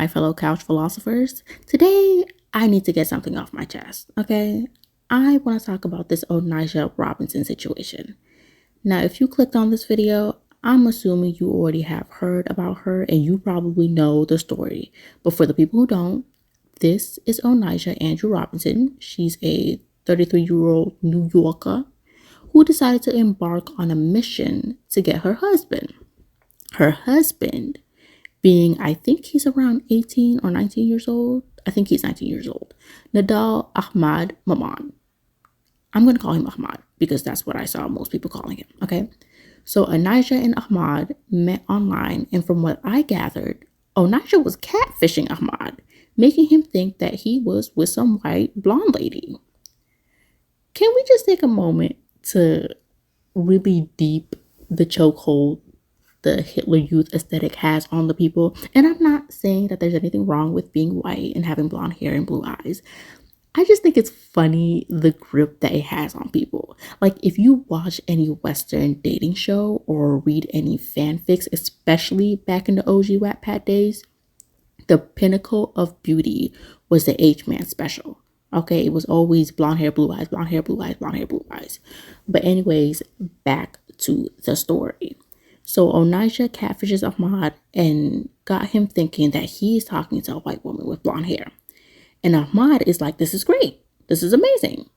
my fellow couch philosophers. Today, I need to get something off my chest, okay? I want to talk about this Onijah Robinson situation. Now, if you clicked on this video, I'm assuming you already have heard about her and you probably know the story. But for the people who don't, this is Onijah Andrew Robinson. She's a 33-year-old New Yorker who decided to embark on a mission to get her husband. Her husband being, I think he's around 18 or 19 years old. I think he's 19 years old. Nadal Ahmad Maman. I'm going to call him Ahmad because that's what I saw most people calling him, okay? So Onijah and Ahmad met online, and from what I gathered, Onijah was catfishing Ahmad, making him think that he was with some white blonde lady. Can we just take a moment to really deep the chokehold the Hitler Youth aesthetic has on the people? And I'm not saying that there's anything wrong with being white and having blonde hair and blue eyes. I just think it's funny the grip that it has on people. Like, if you watch any Western dating show or read any fanfics, especially back in the OG Wattpad days, the pinnacle of beauty was the H-Man special. Okay, it was always blonde hair, blue eyes, blonde hair, blue eyes, blonde hair, blue eyes. But anyways, back to the story. So Onijah catfishes Ahmad and got him thinking that he's talking to a white woman with blonde hair. And Ahmad is like, this is great. This is amazing.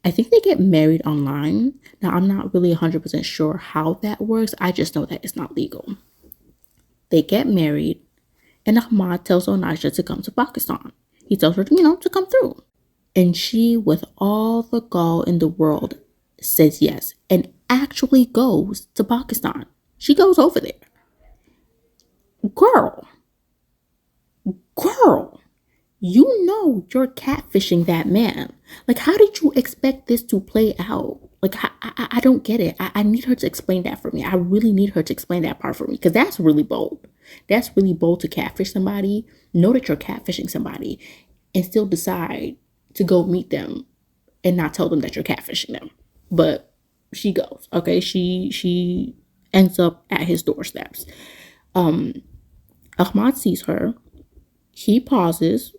I think they get married online. Now, I'm not really 100% sure how that works. I just know that it's not legal. They get married, and Ahmad tells Onijah to come to Pakistan. He tells her, to come through. And she, with all the gall in the world, says yes and actually goes to Pakistan. She goes over there. Girl, you're catfishing that man. Like, how did you expect this to play out? Like, I don't get it. I need her to explain that for me. I really need her to explain that part for me, because that's really bold. That's really bold to catfish somebody, know that you're catfishing somebody, and still decide to go meet them and not tell them that you're catfishing them. But she goes, okay? She ends up at his doorsteps. Ahmad sees her. He pauses.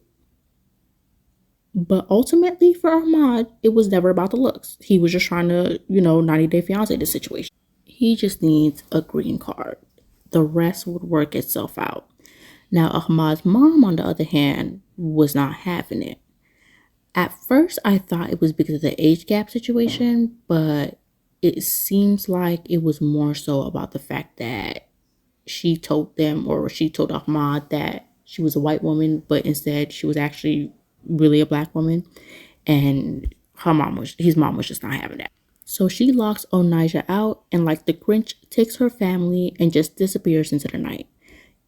But ultimately for Ahmad, it was never about the looks. He was just trying to, 90-day fiance this situation. He just needs a green card. The rest would work itself out. Now, Ahmad's mom, on the other hand, was not having it. At first, I thought it was because of the age gap situation, but it seems like it was more so about the fact that she told Ahmad that she was a white woman, but instead she was actually really a black woman, and his mom was just not having that. So she locks Onijah out and, like the Grinch, takes her family and just disappears into the night.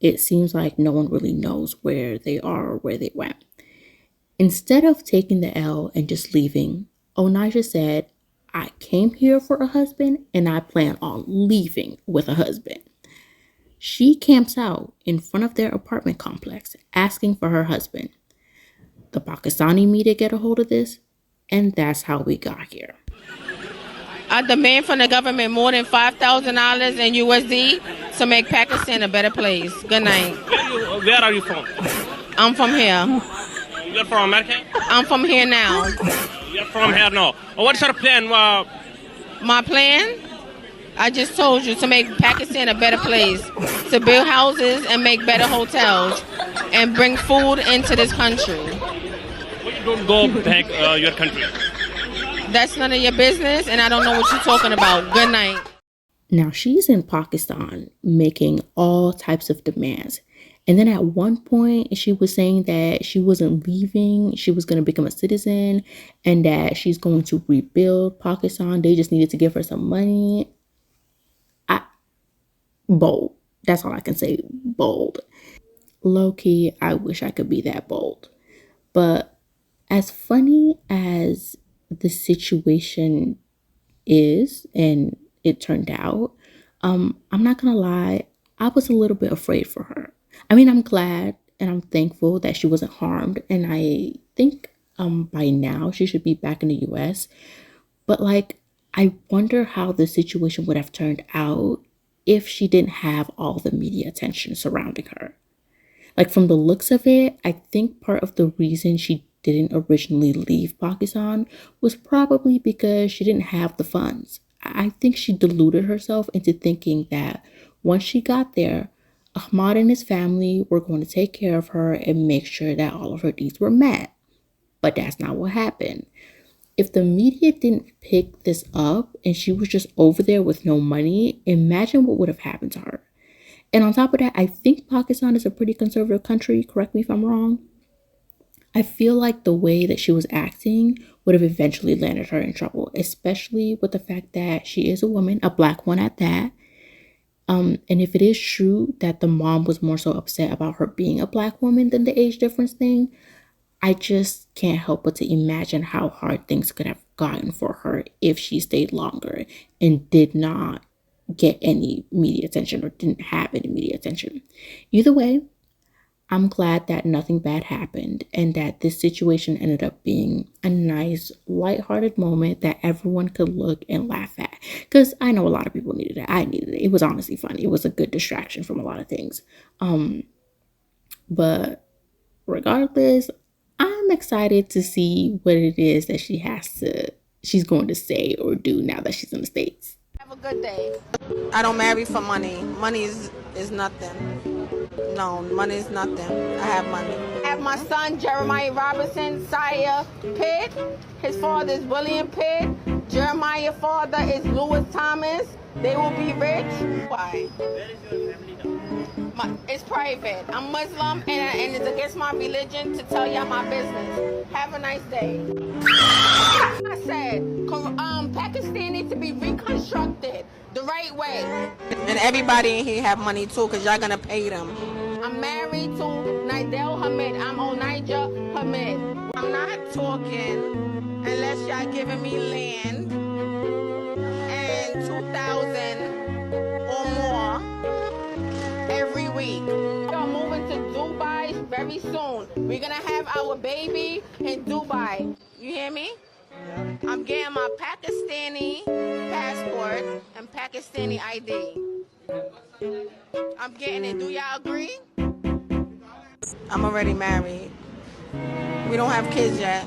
It seems like no one really knows where they are or where they went. Instead of taking the L and just leaving, Onijah said, I came here for a husband and I plan on leaving with a husband. She camps out in front of their apartment complex asking for her husband. The Pakistani media get a hold of this, and that's how we got here. I demand from the government more than $5,000 in USD to make Pakistan a better place. Good night. Where are you from? I'm from here. You're from America? I'm from here now. You're from here now. What's your plan? My plan? I just told you, to make Pakistan a better place, to build houses and make better hotels, and bring food into this country. Why you don't go back your country? That's none of your business, and I don't know what you're talking about. Good night. Now, she's in Pakistan making all types of demands. And then at one point, she was saying that she wasn't leaving. She was going to become a citizen and that she's going to rebuild Pakistan. They just needed to give her some money. Bold. That's all I can say. Bold. Low-key, I wish I could be that bold. But as funny as the situation is, and it turned out, I'm not gonna lie, I was a little bit afraid for her. I mean, I'm glad and I'm thankful that she wasn't harmed, and I think by now she should be back in the US. But I wonder how the situation would have turned out if she didn't have all the media attention surrounding her. Like from the looks of it, I think part of the reason she didn't originally leave Pakistan was probably because she didn't have the funds. I think she deluded herself into thinking that once she got there, Ahmad and his family were going to take care of her and make sure that all of her needs were met. But that's not what happened. If the media didn't pick this up and she was just over there with no money, imagine what would have happened to her. And on top of that, I think Pakistan is a pretty conservative country. Correct me if I'm wrong. I feel like the way that she was acting would have eventually landed her in trouble, especially with the fact that she is a woman, a black one at that. And if it is true that the mom was more so upset about her being a black woman than the age difference thing, I just can't help but to imagine how hard things could have gotten for her if she stayed longer and did not get any media attention or didn't have any media attention. Either way, I'm glad that nothing bad happened and that this situation ended up being a nice, lighthearted moment that everyone could look and laugh at. Because I know a lot of people needed it. I needed it. It was honestly fun. It was a good distraction from a lot of things. But regardless, I'm excited to see what it is that she's going to say or do now that she's in the States. Have a good day. I don't marry for money. Money is nothing. No, money is nothing. I have money. I have my son, Jeremiah Robinson, Sire Pitt. His father is William Pitt. Jeremiah's father is Lewis Thomas. They will be rich. Why? Where is your family now? It's private. I'm Muslim and it's against my religion to tell y'all my business. Have a nice day. I said, Pakistan needs to be reconstructed the right way. And everybody in here have money too, because y'all gonna pay them. I'm married to Nidel Hamid. I'm Onijah Hamid. I'm not talking unless y'all giving me land and 2,000 or more every week. We're moving to Dubai very soon. We're gonna have our baby in Dubai. You hear me? I'm getting my Pakistani passport and Pakistani ID. I'm getting it. Do y'all agree? I'm already married. We don't have kids yet.